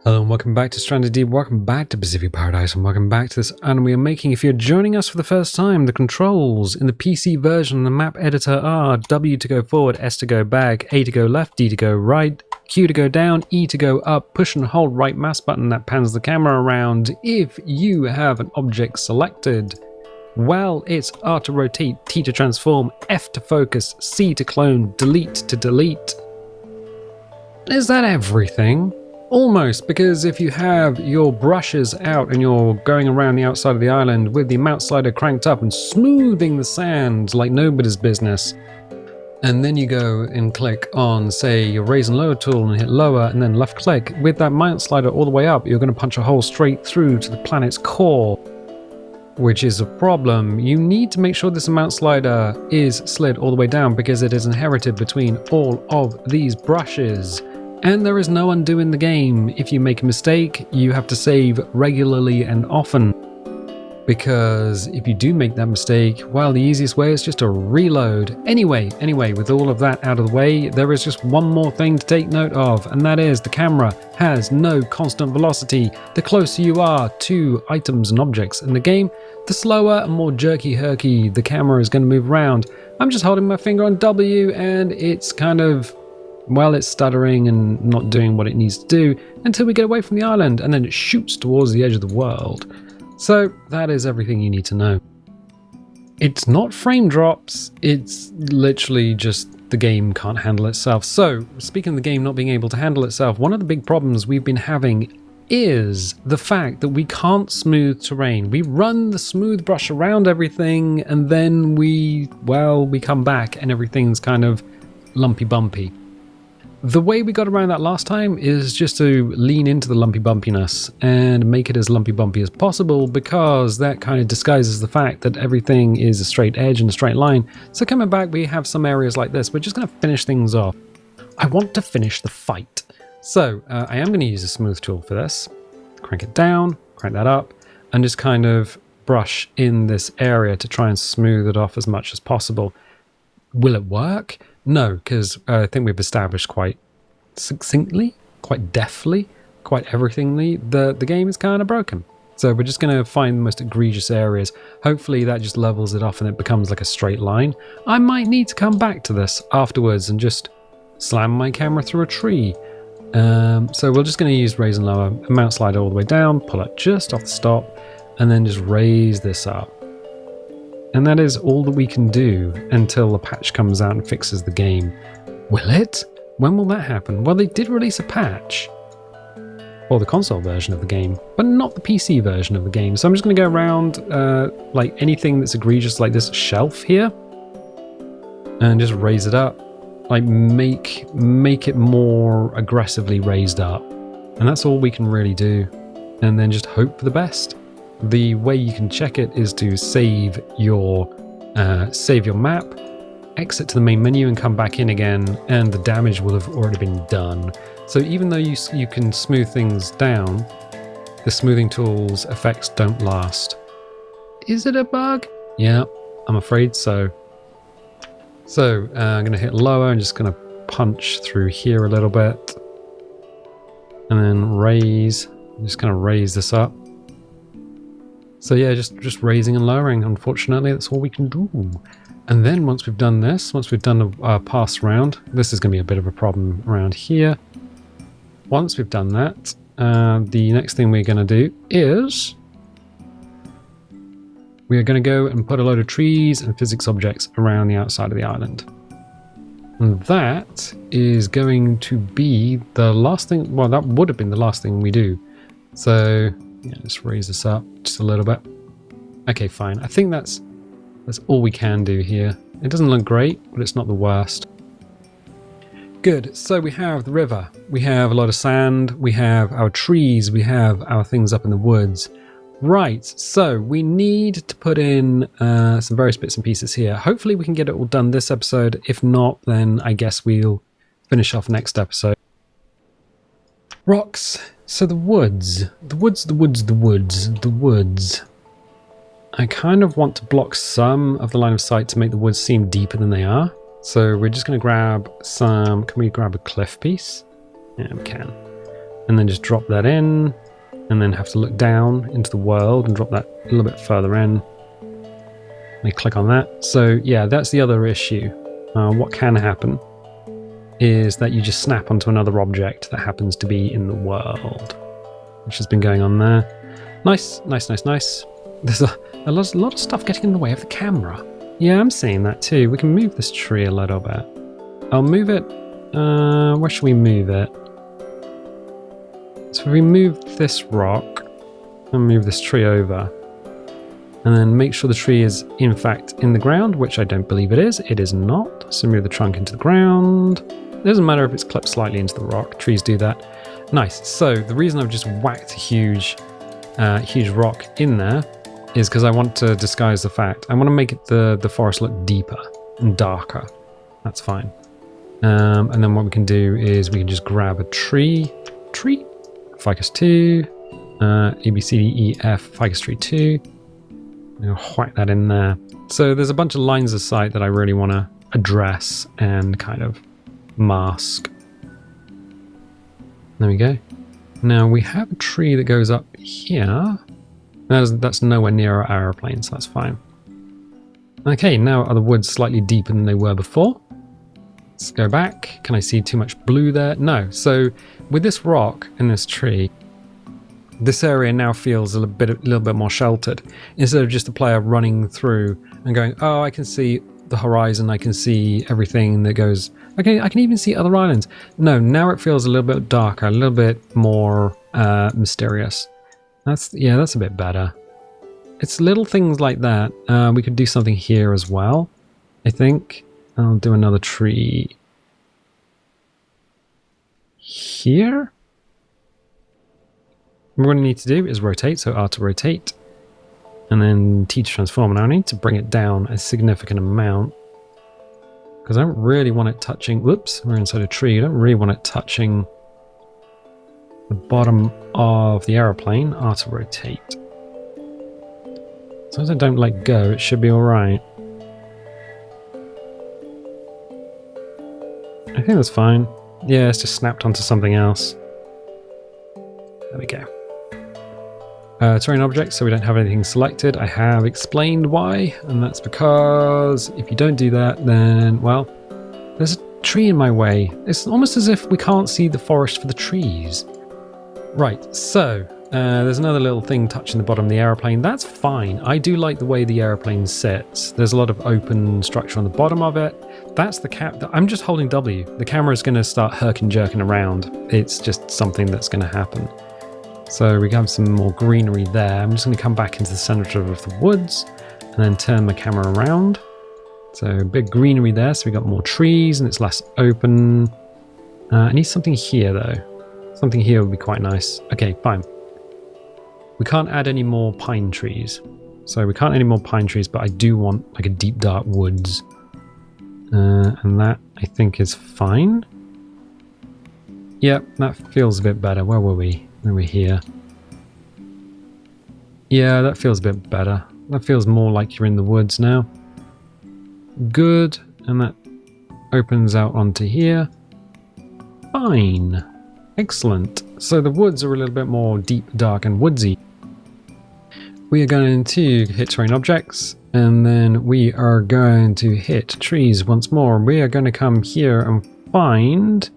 Hello and welcome back to Stranded Deep, welcome back to Pacific Paradise, and welcome back to this and we are making, if you're joining us for the first time, the controls in the PC version of the map editor are W to go forward, S to go back, A to go left, D to go right, Q to go down, E to go up, push and hold right mouse button that pans the camera around if you have an object selected. Well, it's R to rotate, T to transform, F to focus, C to clone, delete to delete. Is that everything? Almost, because if you have your brushes out and you're going around the outside of the island with the mount slider cranked up and smoothing the sand like nobody's business, and then you go and click on, say, your raise and lower tool and hit lower and then left click, with that mount slider all the way up, you're going to punch a hole straight through to the planet's core, which is a problem. You need to make sure this mount slider is slid all the way down because it is inherited between all of these brushes. And there is no undoing the game. If you make a mistake, you have to save regularly and often. Because if you do make that mistake, well, the easiest way is just to reload. Anyway, with all of that out of the way, there is just one more thing to take note of, and that is the camera has no constant velocity. The closer you are to items and objects in the game, the slower and more jerky-herky the camera is going to move around. I'm just holding my finger on W and it's kind of, well, it's stuttering and not doing what it needs to do until we get away from the island, and then it shoots towards the edge of the world. So that is everything you need to know. It's not frame drops, it's literally just the game can't handle itself. So, speaking of the game not being able to handle itself, one of the big problems we've been having is the fact that we can't smooth terrain. We run the smooth brush around everything and then we come back and everything's kind of lumpy bumpy. The way we got around that last time is just to lean into the lumpy bumpiness and make it as lumpy bumpy as possible, because that kind of disguises the fact that everything is a straight edge and a straight line. So coming back, we have some areas like this. We're just going to finish things off. I want to finish the fight. So I am going to use a smooth tool for this. Crank it down, crank that up, and just kind of brush in this area to try and smooth it off as much as possible. Will it work? No, because I think we've established quite succinctly, quite deftly, quite everythingly, the game is kind of broken. So we're just going to find the most egregious areas. Hopefully that just levels it off and it becomes like a straight line. I might need to come back to this afterwards and just slam my camera through a tree. So we're just going to use raise and lower, mount slider all the way down, pull it just off the stop, and then just raise this up. And that is all that we can do until the patch comes out and fixes the game. Will it? When will that happen? Well, they did release a patch for the console version of the game, but not the PC version of the game. So I'm just going to go around like anything that's egregious, like this shelf here, and just raise it up. Like make it more aggressively raised up. And that's all we can really do. And then just hope for the best. The way you can check it is to save your map, exit to the main menu and come back in again, and the damage will have already been done. So even though you can smooth things down, the smoothing tool's effects don't last. Is it a bug? Yeah, I'm afraid so. So I'm going to hit lower and just going to punch through here a little bit. And then raise, just kind of raise this up. So yeah, just raising and lowering. Unfortunately, that's all we can do. And then once we've done this, once we've done a pass round, this is going to be a bit of a problem around here. Once we've done that, the next thing we're going to do is we are going to go and put a load of trees and physics objects around the outside of the island. And that is going to be the last thing. Well, that would have been the last thing we do. So yeah, let's raise this up just a little bit. Okay, fine. I think that's all we can do here. It doesn't look great, but it's not the worst. Good. So we have the river. We have a lot of sand. We have our trees. We have our things up in the woods. Right. So we need to put in some various bits and pieces here. Hopefully we can get it all done this episode. If not, then I guess we'll finish off next episode. Rocks. So the woods. I kind of want to block some of the line of sight to make the woods seem deeper than they are. So we're just going to grab some, can we grab a cliff piece? Yeah, we can. and then just drop that in, and then have to look down into the world and drop that a little bit further in. Let me click on that. So yeah, that's the other issue. What can happen is that you just snap onto another object that happens to be in the world, which has been going on there. Nice, nice, nice, nice. There's a lot of stuff getting in the way of the camera. Yeah, I'm seeing that too. We can move this tree a little bit. I'll move it. Where should we move it? So if we move this rock and move this tree over, and then make sure the tree is in fact in the ground, which I don't believe it is. It is not. So move the trunk into the ground. It doesn't matter if it's clipped slightly into the rock. Trees do that. Nice. So the reason I've just whacked a huge rock in there is because I want to disguise the fact. I want to make it the forest look deeper and darker. That's fine. And then what we can do is we can just grab a tree, ficus 2, A, B, C, D, E, F, ficus tree 2. I'll whack that in there. So there's a bunch of lines of sight that I really want to address and kind of mask. There we go. Now we have a tree that goes up here. That's nowhere near our aeroplane, so that's fine. Okay, now are the woods slightly deeper than they were before? Let's go back. Can I see too much blue there? No. So with this rock and this tree, this area now feels a little bit more sheltered, instead of just the player running through and going, oh, I can see the horizon, I can see everything that goes, okay, I can even see other islands. No, now it feels a little bit darker, a little bit more mysterious. That's a bit better. It's little things like that. We could do something here as well, I think. I'll do another tree here. What we're going to need to do is rotate, so R to rotate, and then T to transform. And I need to bring it down a significant amount, because I don't really want it touching, whoops, we're inside a tree, I don't really want it touching the bottom of the aeroplane. R to rotate. As long as I don't let go, it should be alright. I think that's fine. Yeah, it's just snapped onto something else. There we go. Terrain objects, so we don't have anything selected. I have explained why, and that's because if you don't do that, then, well, there's a tree in my way. It's almost as if we can't see the forest for the trees. Right, so there's another little thing touching the bottom of the aeroplane. That's fine. I do like the way the aeroplane sits. There's a lot of open structure on the bottom of it. That's the cap. I'm just holding W. The camera is going to start herking jerking around. It's just something that's going to happen. So we have some more greenery there. I'm just going to come back into the center of the woods and then turn my camera around. So big greenery there, so we got more trees and it's less open. I need something here though. Something here would be quite nice. Okay, fine. We can't add any more pine trees. So we can't add any more pine trees, but I do want like a deep dark woods. And that I think is fine. Yep, that feels a bit better. Where were we? We were here. Yeah, that feels a bit better. That feels more like you're in the woods now. Good. And that opens out onto here. Fine. Excellent. So the woods are a little bit more deep, dark and woodsy. We are going to hit terrain objects, and then we are going to hit trees once more. We are going to come here and find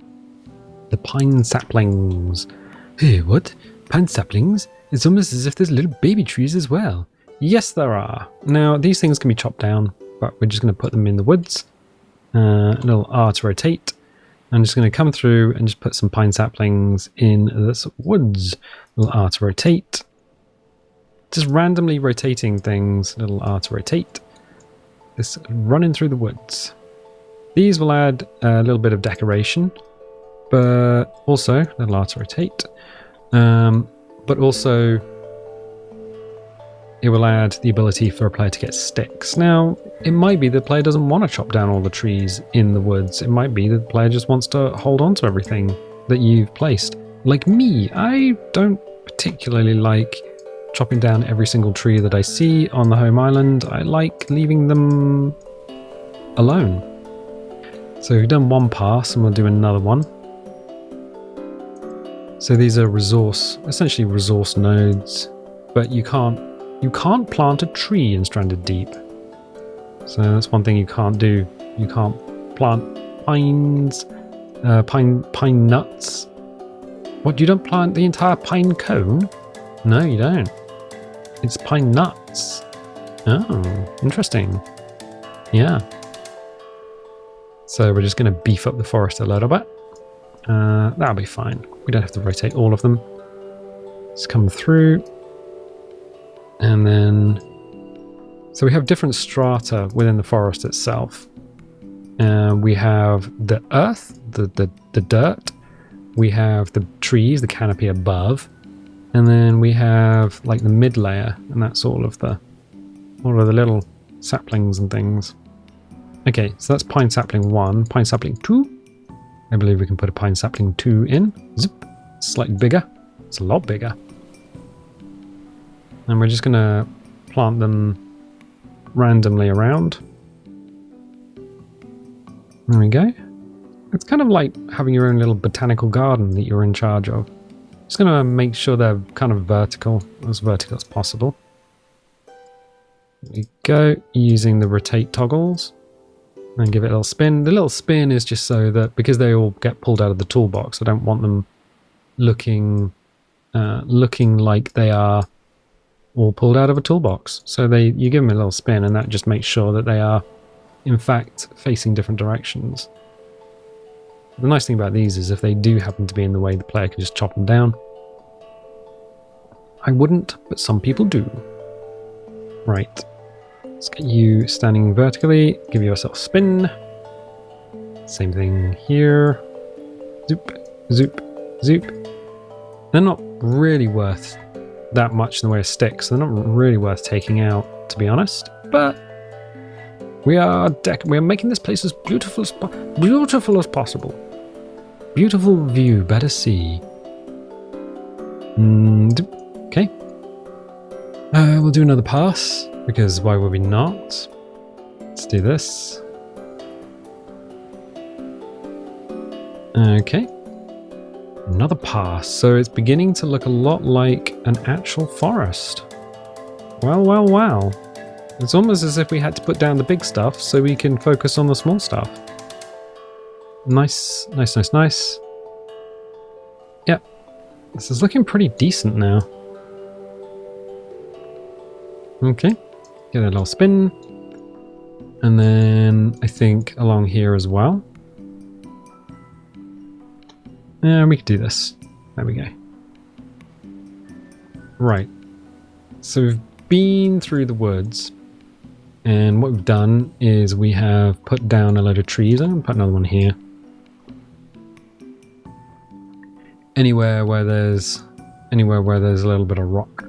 the pine saplings. Hey, what? Pine saplings? It's almost as if there's little baby trees as well. Yes, there are. Now, these things can be chopped down, but we're just going to put them in the woods. A little R to rotate. I'm just going to come through and just put some pine saplings in this woods. A little R to rotate. Just randomly rotating things. A little R to rotate. Just running through the woods. These will add a little bit of decoration, but also a little R to rotate. But also it will add the ability for a player to get sticks. Now, it might be the player doesn't want to chop down all the trees in the woods. It might be the player just wants to hold on to everything that you've placed. Like me, I don't particularly like chopping down every single tree that I see on the home island. I like leaving them alone. So we've done one pass and we'll do another one. So these are essentially resource nodes, but you can't plant a tree in Stranded Deep. So that's one thing you can't do. You can't plant pine nuts. What, you don't plant the entire pine cone? No, you don't. It's pine nuts. Oh, interesting. Yeah. So we're just going to beef up the forest a little bit. That'll be fine. We don't have to rotate all of them. Let's come through. And then... So we have different strata within the forest itself. We have the earth, the dirt. We have the trees, the canopy above. And then we have like the mid layer, and that's all of the little saplings and things. Okay, so that's pine sapling 1, pine sapling 2. I believe we can put a pine sapling 2 in. Zip. Slightly bigger. It's a lot bigger. And we're just going to plant them randomly around. There we go. It's kind of like having your own little botanical garden that you're in charge of. Just going to make sure they're kind of vertical as possible. There we go, using the rotate toggles. And give it a little spin. The little spin is just so that, because they all get pulled out of the toolbox, I don't want them looking like they are all pulled out of a toolbox. So you give them a little spin, and that just makes sure that they are, in fact, facing different directions. The nice thing about these is if they do happen to be in the way, the player can just chop them down. I wouldn't, but some people do. Right. Let's get you standing vertically, give yourself a spin. Same thing here. Zoop, zoop, zoop. They're not really worth that much in the way of sticks. They're not really worth taking out, to be honest. But we are making this place as beautiful as possible. Beautiful view, better see. Okay. We'll do another pass. Because why would we not? Let's do this. Okay. Another pass. So it's beginning to look a lot like an actual forest. Well, well, well. It's almost as if we had to put down the big stuff so we can focus on the small stuff. Nice, nice, nice, nice. Yep. This is looking pretty decent now. Okay. Get a little spin. And then I think along here as well. And we could do this. There we go. Right. So we've been through the woods. And what we've done is we have put down a load of trees. I'm going to put another one here. Anywhere where there's a little bit of rock.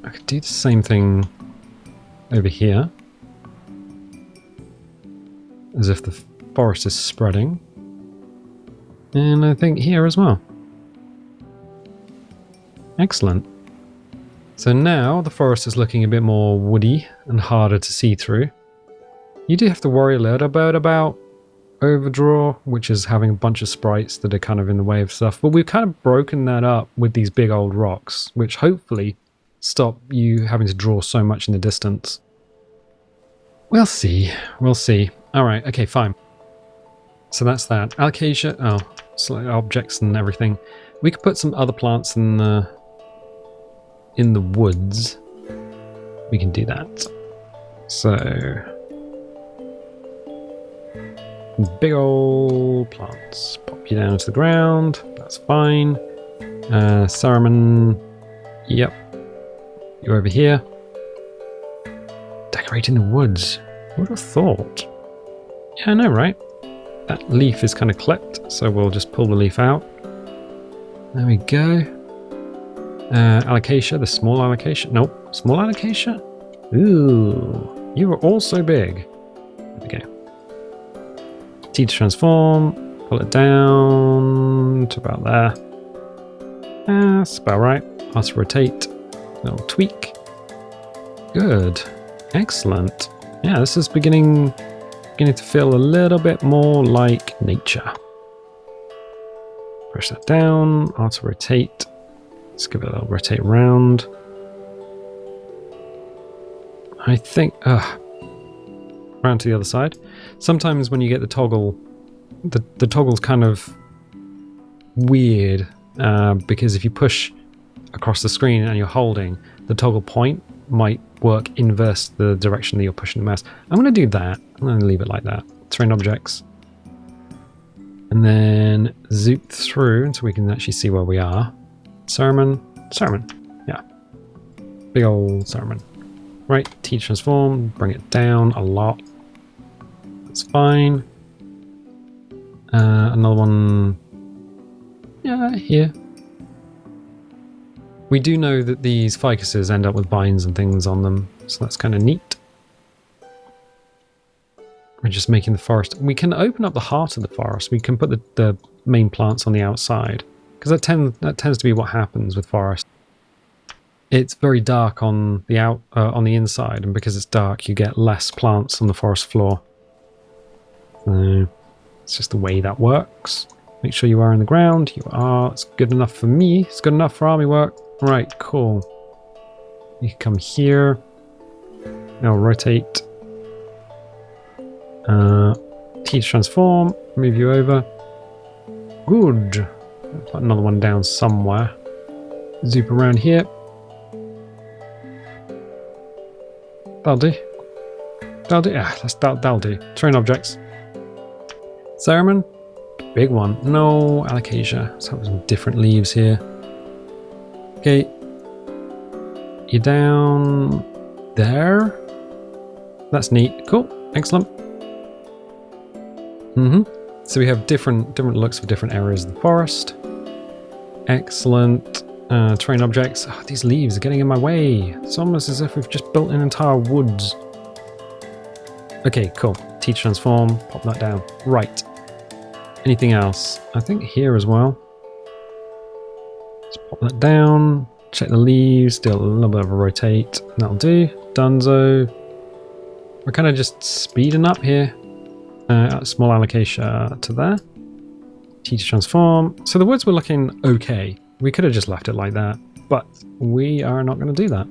I could do the same thing over here. As if the forest is spreading. And I think here as well. Excellent. So now the forest is looking a bit more woody and harder to see through. You do have to worry a little bit about Overdrive, which is having a bunch of sprites that are kind of in the way of stuff. But we've kind of broken that up with these big old rocks, which hopefully stop you having to draw so much in the distance. We'll see. We'll see. Alright, okay, fine. So that's that. Alocasia, select objects and everything. We could put some other plants in the woods. We can do that. So big old plants. Pop you down to the ground. That's fine. Saruman. Yep. You're over here. Decorating the woods. Who would have thought? Yeah, I know, right? That leaf is kind of clipped, so we'll just pull the leaf out. There we go. Alocasia, the small alocasia. Nope, small alocasia? Ooh, you are all so big. There we go. T to transform. Pull it down to about there. That's about right. Pass rotate. Little tweak. Good. Excellent. Yeah, this is beginning to feel a little bit more like nature. push that down. Auto rotate. Let's give it a little rotate around. I think, round to the other side. Sometimes when you get the toggle, the toggle's kind of weird because if you push across the screen and you're holding, the toggle point might work inverse the direction that you're pushing the mouse. I'm going to do that. I'm going to leave it like that. Terrain objects. And then zoom through so we can actually see where we are. Sermon. Yeah. Big old sermon. Right, T transform, bring it down a lot. That's fine. Another one. Yeah, here. We do know that these ficuses end up with vines and things on them, so that's kind of neat. We're just making the forest. We can open up the heart of the forest. We can put the main plants on the outside, because that tends to be what happens with forest. It's very dark on the inside, and because it's dark, you get less plants on the forest floor. So it's just the way that works. Make sure you are in the ground. You are. It's good enough for me. It's good enough for army work. Right, cool. You can come here. Now rotate. T transform. Move you over. Good. Put another one down somewhere. Zoop around here. That'll do. That'll do. That'll do. Terrain objects. Ceremon. Big one. No alocasia. Let's have some different leaves here. Okay. You're down there. That's neat. Cool. Excellent. So we have different looks for different areas of the forest. Excellent. Terrain objects. Oh, these leaves are getting in my way. It's almost as if we've just built an entire woods. Okay, cool. T transform. Pop that down. Right. Anything else? I think here as well. Let's pop that down. Check the leaves. Do a little bit of a rotate. That'll do. Dunzo. We're kind of just speeding up here. Small allocation to there. T to transform. So the woods were looking okay. We could have just left it like that, but we are not going to do that.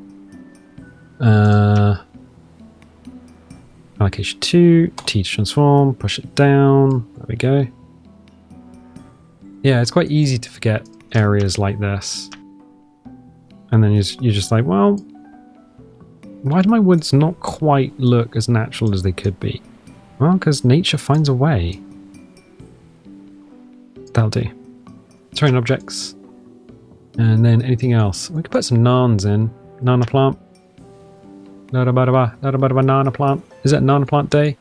Allocation 2. T to transform. Push it down. There we go. Yeah, it's quite easy to forget areas like this. And then you're just like, well, why do my woods not quite look as natural as they could be? Well, because nature finds a way. That'll do. Terrain objects. And then anything else. We could put some nans in. Nana plant. Nana plant. Is that Nana plant day?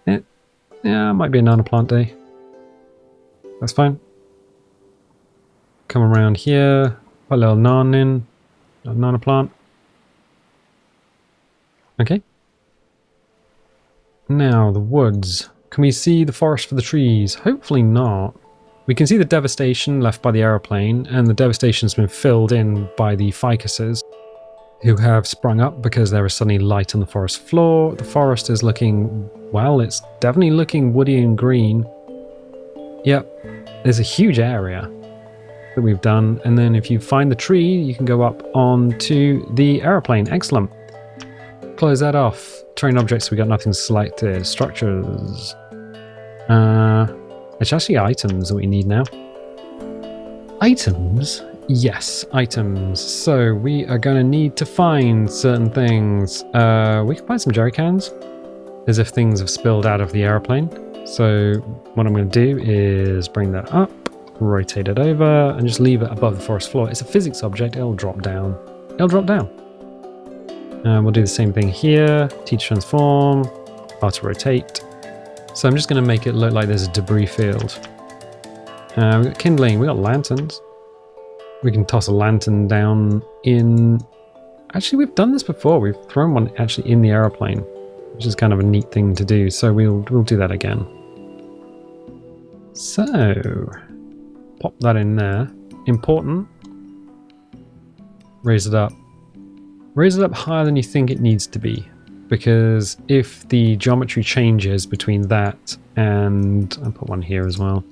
Yeah, it might be a Nana plant day. That's fine. Come around here. Put a little nan in. A Nana plant. Okay. Now, the woods. Can we see the forest for the trees? Hopefully not. We can see the devastation left by the aeroplane, and the devastation's been filled in by the ficuses, who have sprung up because there is suddenly light on the forest floor. The forest is looking, well, it's definitely looking woody and green. Yep, there's a huge area that we've done, and then if you find the tree, you can go up onto the aeroplane. Excellent. Close that off. Terrain objects, we got nothing selected. Structures. It's actually items that we need now. Items? Yes, items. So we are going to need to find certain things. We can find some jerry cans, as if things have spilled out of the airplane. So what I'm going to do is bring that up, rotate it over, and just leave it above the forest floor. It's a physics object. It'll drop down. It'll drop down. We'll do the same thing here. T transform. Auto rotate. So I'm just going to make it look like there's a debris field. We've got kindling. We've got lanterns. We can toss a lantern down in... Actually, we've done this before. We've thrown one actually in the aeroplane, which is kind of a neat thing to do. So we'll do that again. So, pop that in there. Important. Raise it up. Raise it up higher than you think it needs to be. Because if the geometry changes between that and... I'll put one here as well.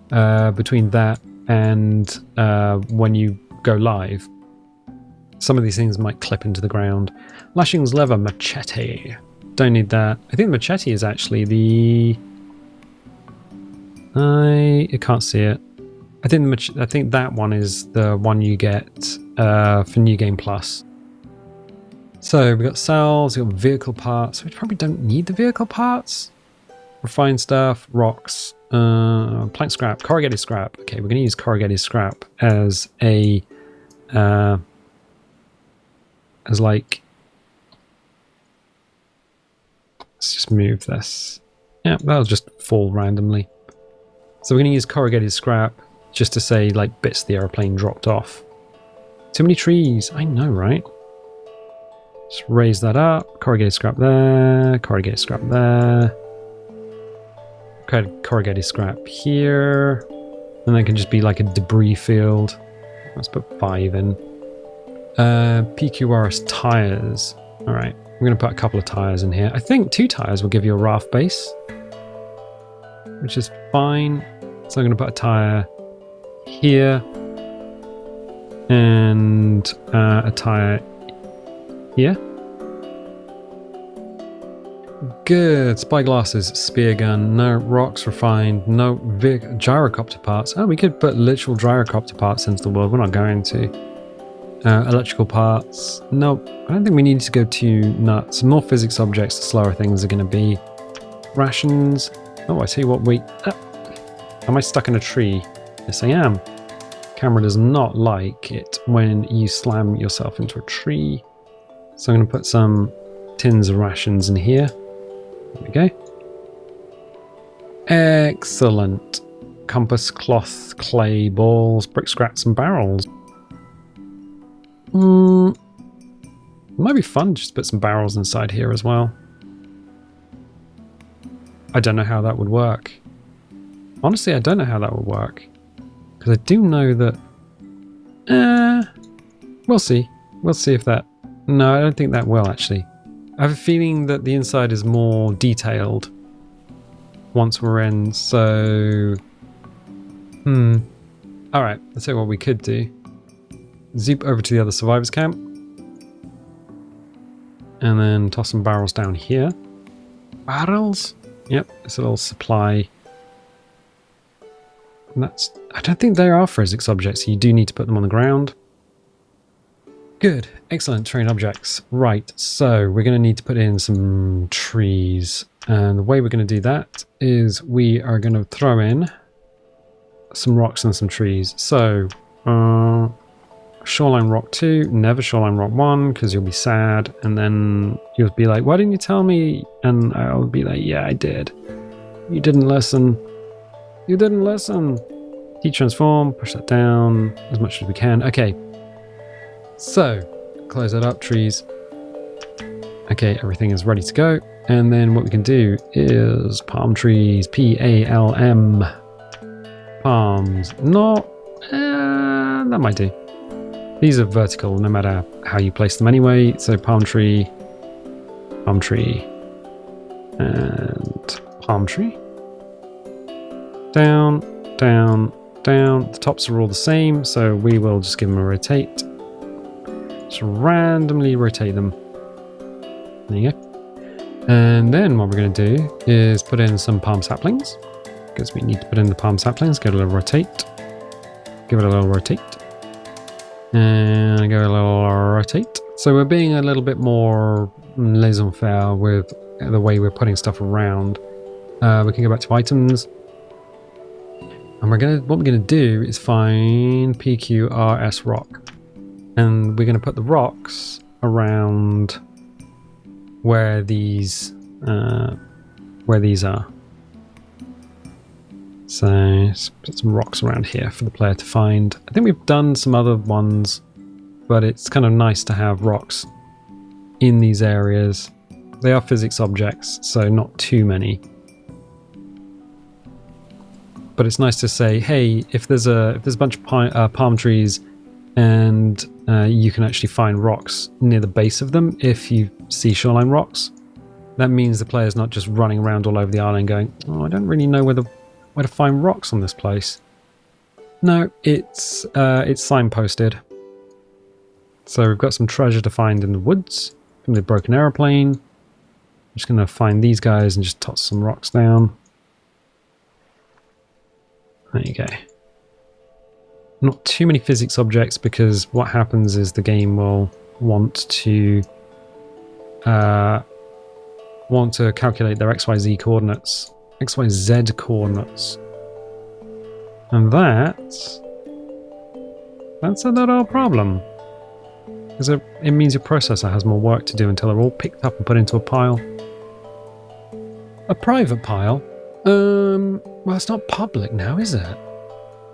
between that and when you go live. Some of these things might clip into the ground. Lashings lever, machete. Don't need that. I think the machete is actually the... I can't see it. I think that one is the one you get for New Game Plus. So we've got cells, we've got vehicle parts. We probably don't need the vehicle parts. Refined stuff, rocks, plank scrap, corrugated scrap. Okay, we're going to use corrugated scrap as a... as like... Let's just move this. Yeah, that'll just fall randomly. So we're going to use corrugated scrap just to say like bits of the airplane dropped off. Too many trees. I know, right? Just raise that up. Corrugated scrap there. Corrugated scrap there. Corrugated scrap here. And that can just be like a debris field. Let's put 5 in. PQRS tires. Alright, I'm going to put a couple of tires in here. I think 2 tires will give you a raft base, which is fine. So I'm going to put a tire here and a tire here. Good. Spyglasses, spear gun, no rocks refined, no gyrocopter parts. Oh, we could put literal gyrocopter parts into the world. We're not going to. Electrical parts. No, I don't think we need to go too nuts. More physics objects, the slower things are going to be. Rations. Oh, I tell you what, wait. Am I stuck in a tree? Yes, I am. Camera does not like it when you slam yourself into a tree. So I'm going to put some tins of rations in here. There we go. Excellent. Compass, cloth, clay, balls, brick scraps, and barrels. It might be fun just to put some barrels inside here as well. I don't know how that would work. Honestly, I don't know how that would work. Because I do know that... we'll see. We'll see if that... No, I don't think that will, actually. I have a feeling that the inside is more detailed once we're in, so... Alright, let's see what we could do. Zoop over to the other survivors camp. And then toss some barrels down here. Barrels? Yep, it's a little supply. And that's... I don't think they are physics objects, so you do need to put them on the ground. Good. Excellent. Terrain objects. Right, so we're going to need to put in some trees. And the way we're going to do that is we are going to throw in some rocks and some trees. So, Shoreline Rock 2, never Shoreline Rock 1, because you'll be sad, and then you'll be like, why didn't you tell me? And I'll be like, yeah, I did. You didn't listen. You didn't listen. T-transform, push that down as much as we can. Okay. So, close that up, trees. Okay, everything is ready to go. And then what we can do is palm trees, P-A-L-M. Palms. Not, that might do. These are vertical no matter how you place them anyway. So palm tree, and palm tree. Down, down, down. The tops are all the same, so we will just give them a rotate. Just randomly rotate them. There you go. And then what we're going to do is put in some palm saplings, because we need to put in the palm saplings. Give it a little rotate. Give it a little rotate. And go a little rotate. So we're being a little bit more laissez-faire with the way we're putting stuff around. We can go back to items. And what we're gonna do is find PQRS rock. And we're gonna put the rocks around where these are. So let's put some rocks around here for the player to find. I think we've done some other ones, but it's kind of nice to have rocks in these areas. They are physics objects, so not too many. But it's nice to say, hey, if there's a bunch of palm trees, and you can actually find rocks near the base of them if you see shoreline rocks, that means the player's not just running around all over the island going, oh, I don't really know where the where to find rocks on this place. No, it's signposted. So we've got some treasure to find in the woods from the broken aeroplane. I'm just going to find these guys and just toss some rocks down. There you go. Not too many physics objects, because what happens is the game will want to calculate their XYZ coordinates. XYZ coordinates. And that's a little problem. Because it means your processor has more work to do until they're all picked up and put into a pile. A private pile? Well, it's not public now, is it?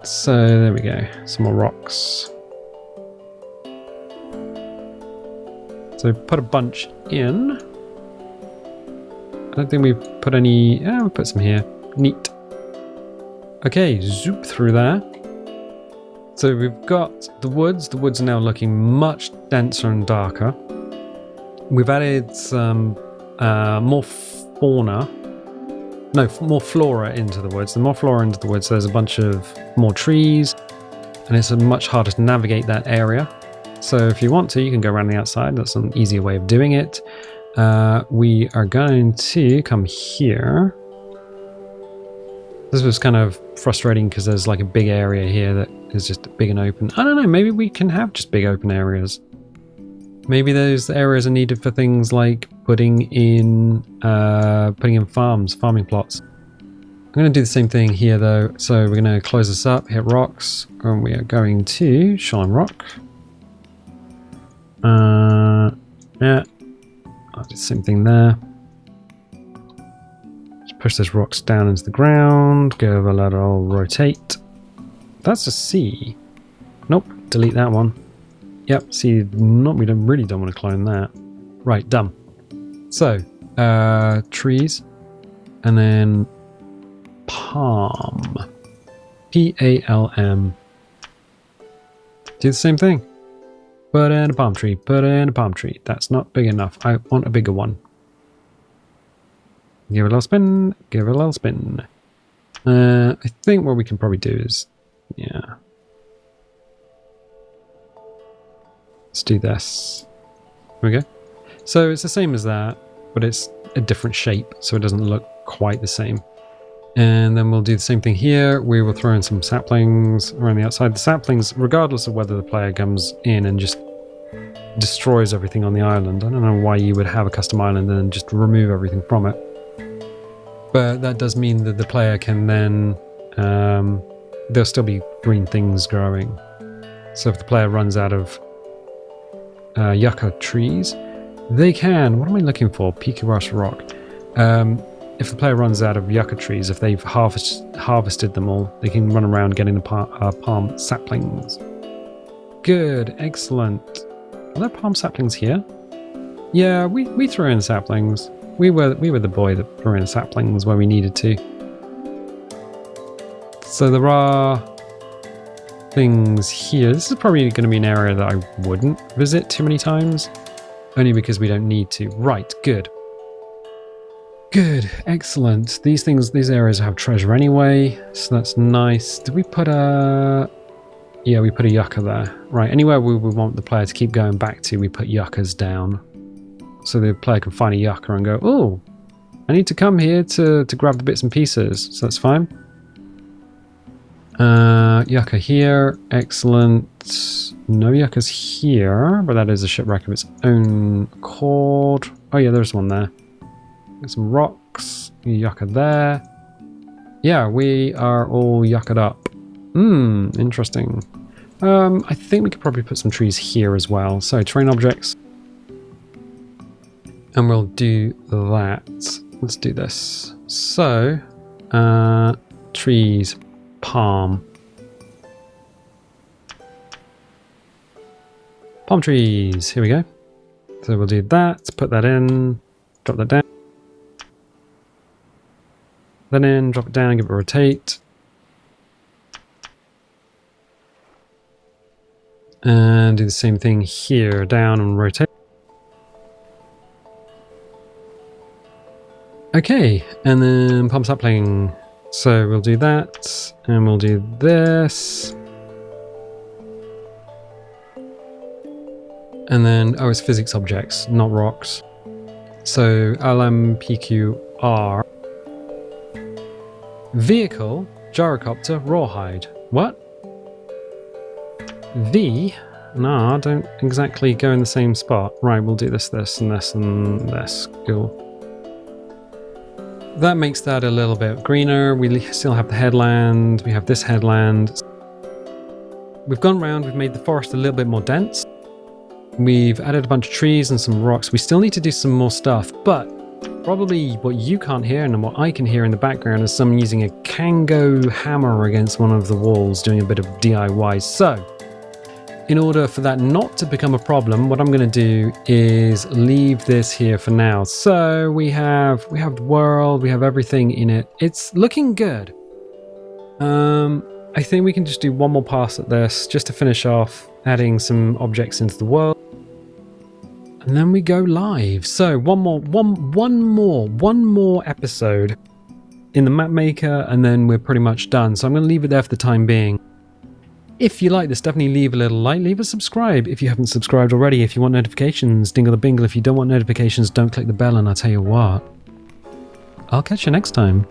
So, there we go. Some more rocks. So, put a bunch in. I don't think we've put any... Yeah, we'll put some here. Neat. Okay, zoop through there. So we've got the woods. The woods are now looking much denser and darker. We've added some more fauna. No, more flora into the woods. The more flora into the woods, there's a bunch of more trees. And it's much harder to navigate that area. So if you want to, you can go around the outside. That's an easier way of doing it. We are going to come here. This was kind of frustrating because there's like a big area here that is just big and open. I don't know, maybe we can have just big open areas. Maybe those areas are needed for things like putting in farming plots. I'm going to do the same thing here though. So we're going to close this up, hit rocks, and we are going to shine rock. Yeah, I'll do the same thing there. Push those rocks down into the ground, give a little rotate. That's a C. Nope, delete that one. Yep, see, we really don't want to clone that. Right, done. So, trees, and then palm. P-A-L-M. Do the same thing. Put in a palm tree, put in a palm tree. That's not big enough. I want a bigger one. Give it a little spin, give it a little spin. I think what we can probably do is, yeah. Let's do this. There we go. So it's the same as that, but it's a different shape, so it doesn't look quite the same. And then we'll do the same thing here. We will throw in some saplings around the outside. The saplings, regardless of whether the player comes in and just destroys everything on the island. I don't know why you would have a custom island and then just remove everything from it. But that does mean that the player can then, there'll still be green things growing. So if the player runs out of yucca trees, they can, what am I looking for? Peaky Rush Rock. If the player runs out of yucca trees, if they've harvested them all, they can run around getting the palm saplings. Good, excellent. Are there palm saplings here? Yeah, we threw in saplings. We were the boy that threw in saplings where we needed to. So there are things here. This is probably going to be an area that I wouldn't visit too many times, only because we don't need to. Right, good. Good, excellent. These areas have treasure anyway, so that's nice. Did we put a... Yeah, we put a yucca there. Right, anywhere we want the player to keep going back to, we put yuccas down. So the player can find a yucca and go, oh, I need to come here to grab the bits and pieces. So that's fine. Yucca here, excellent. No yuccas here, but that is a shipwreck of its own accord. Oh yeah, there's one there. There's some rocks, yucca there. Yeah, we are all yucca'd up. Interesting. I think we could probably put some trees here as well. So terrain objects. And we'll do that. Let's do this. So, trees, palm. Palm trees, here we go. So we'll do that, put that in, drop that down. Then in, drop it down, give it a rotate. And do the same thing here, down and rotate. Okay, and then palm sapling. So we'll do that, and we'll do this. And then, oh, it's physics objects, not rocks. So LMPQR. Vehicle, gyrocopter, rawhide. What? V? No, don't exactly go in the same spot. Right, we'll do this, this, and this, and this. Cool. That makes that a little bit greener. We still have the headland. We have this headland. We've gone around, we've made the forest a little bit more dense. We've added a bunch of trees and some rocks. We still need to do some more stuff, but probably what you can't hear and what I can hear in the background is someone using a Kango hammer against one of the walls, doing a bit of DIY. So, in order for that not to become a problem, what I'm going to do is leave this here for now. So we have the world, we have everything in it. It's looking good. I think we can just do one more pass at this just to finish off adding some objects into the world. And then we go live. So one more episode in the map maker, and then we're pretty much done. So I'm going to leave it there for the time being. If you like this, definitely leave a little like, leave a subscribe if you haven't subscribed already. If you want notifications, dingle the bingle. If you don't want notifications, don't click the bell, and I'll tell you what, I'll catch you next time.